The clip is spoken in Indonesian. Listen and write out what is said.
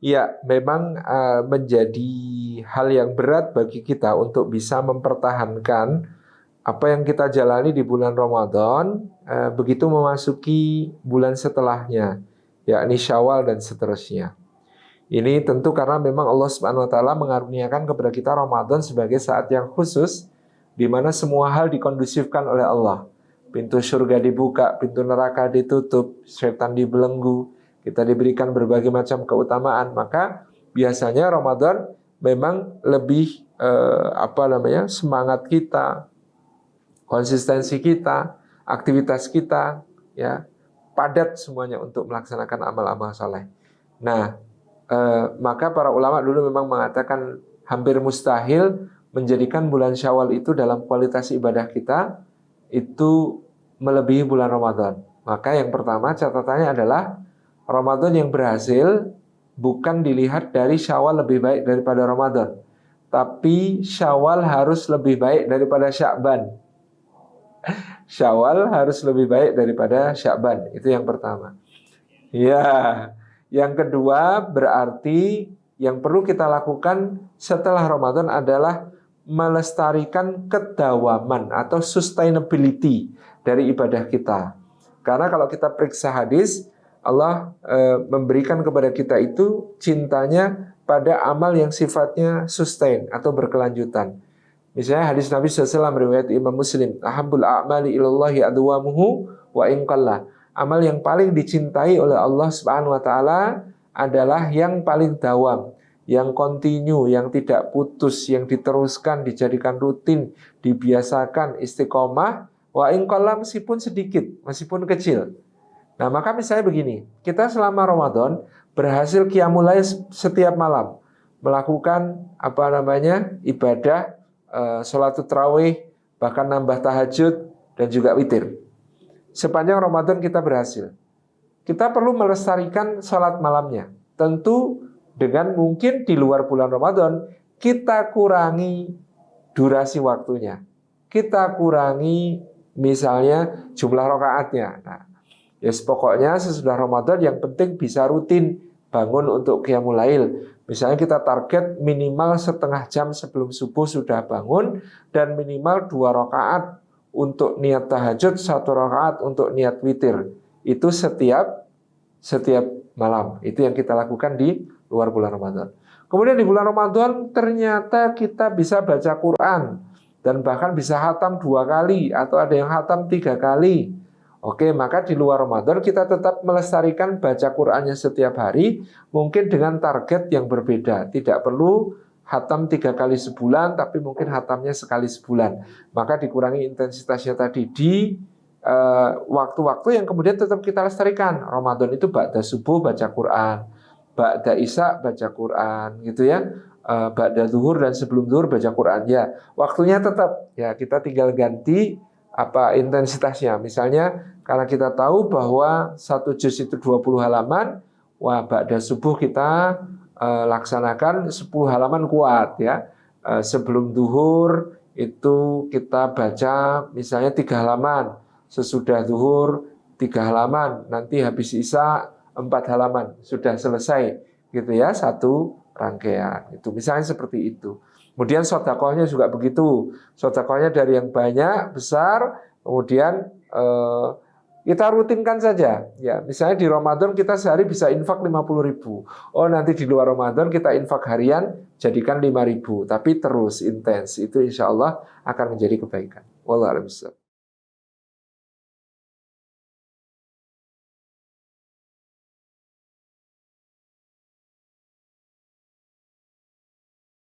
Ya, memang menjadi hal yang berat bagi kita untuk bisa mempertahankan apa yang kita jalani di bulan Ramadan begitu memasuki bulan setelahnya, yakni Syawal dan seterusnya. Ini tentu karena memang Allah Subhanahu wa taala mengaruniakan kepada kita Ramadan sebagai saat yang khusus di mana semua hal dikondusifkan oleh Allah. Pintu surga dibuka, pintu neraka ditutup, setan dibelenggu, kita diberikan berbagai macam keutamaan. Maka biasanya Ramadan memang lebih semangat kita, konsistensi kita, aktivitas kita, ya padat semuanya untuk melaksanakan amal-amal saleh. Nah, maka para ulama dulu memang mengatakan hampir mustahil menjadikan bulan Syawal itu dalam kualitas ibadah kita itu melebihi bulan Ramadan. Maka yang pertama catatannya adalah Ramadan yang berhasil bukan dilihat dari Syawal lebih baik daripada Ramadan, tapi Syawal harus lebih baik daripada Sya'ban. Syawal harus lebih baik daripada Sya'ban. Itu yang pertama. Ya, yang kedua berarti yang perlu kita lakukan setelah Ramadan adalah melestarikan kedawaman atau sustainability dari ibadah kita. Karena kalau kita periksa hadis, Allah memberikan kepada kita itu cintanya pada amal yang sifatnya sustain atau berkelanjutan. Misalnya hadis Nabi SAW riwayat Imam Muslim, ahabbul a'mali ilallahi adwamuhu wa in qalla. Amal yang paling dicintai oleh Allah Subhanahu wa taala adalah yang paling dawam, yang kontinu, yang tidak putus, yang diteruskan, dijadikan rutin, dibiasakan, istiqomah, wa in qalla, meskipun sedikit, meskipun kecil. Nah, maka misalnya begini, kita selama Ramadan berhasil qiyamul lail setiap malam, melakukan ibadah sholatul tarawih, bahkan nambah tahajud dan juga witir. Sepanjang Ramadan kita berhasil. Kita perlu melestarikan sholat malamnya. Tentu dengan mungkin di luar bulan Ramadan kita kurangi durasi waktunya. Kita kurangi misalnya jumlah rakaatnya. Nah, pokoknya sesudah Ramadan yang penting bisa rutin bangun untuk qiyamul lail. Misalnya kita target minimal setengah jam sebelum subuh sudah bangun dan minimal 2 rakaat untuk niat tahajud, 1 rakaat untuk niat witir. Itu setiap malam. Itu yang kita lakukan di luar bulan Ramadan. Kemudian di bulan Ramadan ternyata kita bisa baca Quran dan bahkan bisa hatam 2 kali atau ada yang hatam 3 kali. Oke, maka di luar Ramadan kita tetap melestarikan baca Qur'annya setiap hari, mungkin dengan target yang berbeda. Tidak perlu hatam 3 kali sebulan, tapi mungkin hatamnya sekali sebulan. Maka dikurangi intensitasnya tadi di waktu-waktu yang kemudian tetap kita lestarikan. Ramadan itu ba'da subuh baca Qur'an, ba'da isya baca Qur'an, gitu ya. Ba'da zuhur dan sebelum zuhur baca Qur'an. Ya, waktunya tetap. Ya, kita tinggal ganti intensitasnya. Misalnya karena kita tahu bahwa 1 juz itu 20 halaman, ba'da subuh kita laksanakan 10 halaman kuat ya. Sebelum zuhur itu kita baca misalnya 3 halaman, sesudah zuhur 3 halaman, nanti habis isya 4 halaman, sudah selesai gitu ya, 1 rangkaian. Itu misalnya seperti itu. Kemudian sedekahnya juga begitu. Sedekahnya dari yang banyak, besar, kemudian kita rutinkan saja. Ya, misalnya di Ramadan kita sehari bisa infak 50.000. Oh, nanti di luar Ramadan kita infak harian jadikan 5.000. Tapi terus intens. Itu insya Allah akan menjadi kebaikan. Wallahu a'lam bishawab.